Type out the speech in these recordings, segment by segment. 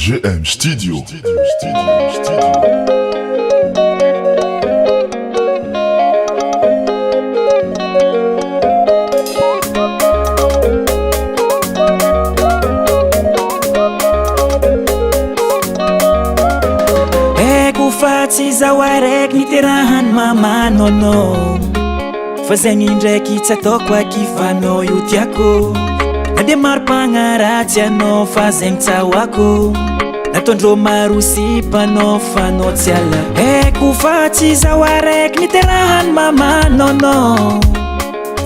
GM Studio. Tsy zaho araiky niterahany mamanoanao fa zegny indraiky tsy ataoko akifanao io tiako na de maro mpagnaratsy anao fa zegny tsahoako nataondrô maro sipanao fa anao tsy ala haiko fa tsy zaho araiky niterahany mamanoanao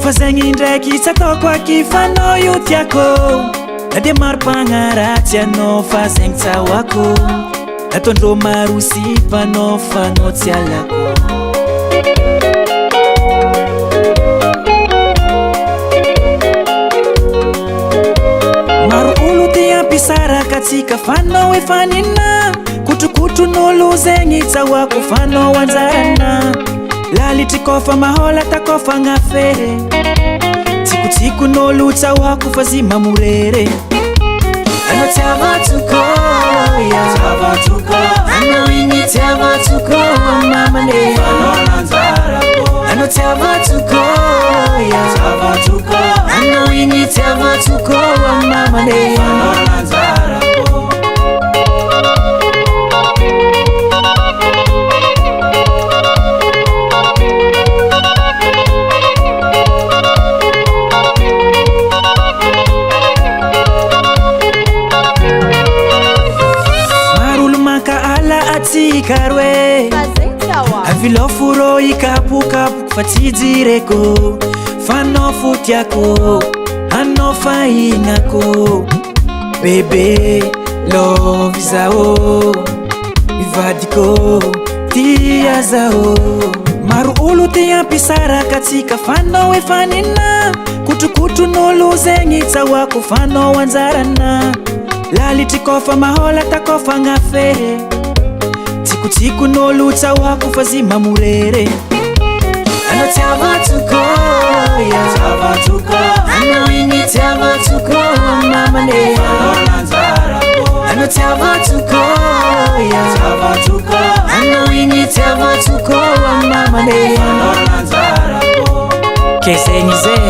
fa zegny indraiky tsy ataoko akifanao io tiako na de maro mpagnaratsy anao fa zegny tsahoako nataondrô maro sipanao fa anao tsy alako maro olo te ampisaraka atsika fanao efa nina kotrokotron'olo zegny tsahoako fanao anjarana lalitry kofa mahola takofa agnafery tsikotsikon'olo tsahoako fa zy mamorere ano tiavatoko ya tiavatoko ano igny tiavatoko mamane ano tiavatoko ya tiavatoko ano igny tiavatoko mamane Karoe avilo furo ikapukapu fa tsy jireko fanao fotiako anao fahinako bebe love zao mivadiko tia zao maro olo te ampisaraka atsika fanao efa nina kotrokotron'olo zegny tsahoako fanao anjarana lalitry kofa mahola takofa agnafery tsikotsikon'olo tsahoako fa zy mamorere ano tiavatoko ya tiavatoko ano igny tiavatoko mamane ano tiavatoko ya tiavatoko ano igny tiavatoko mamane ke zegny zay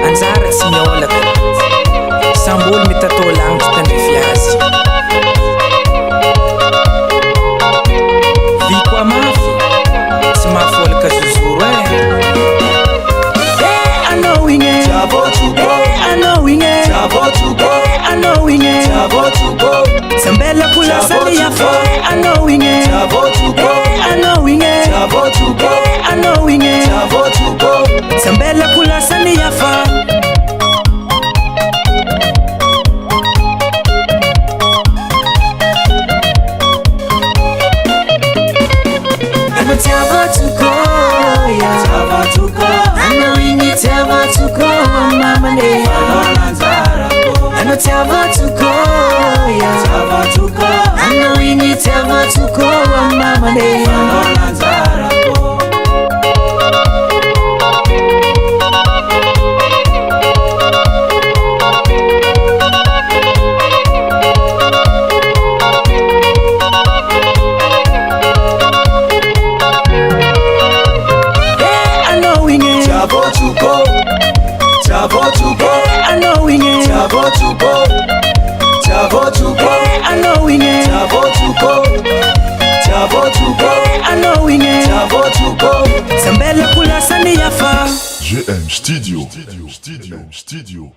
anjara tsy miolaka sambolo mitatao langitry tandrefy azy Sambella kula sani ya foe I knowing it I knowing it I knowing it Sambella kula sani ya foe Ano tiavatuko ya tiavatuko I knowing it tiavatuko mamane Ano tiavatuko ya tiavatuko ano igny tiavatuko mamane GM Studio.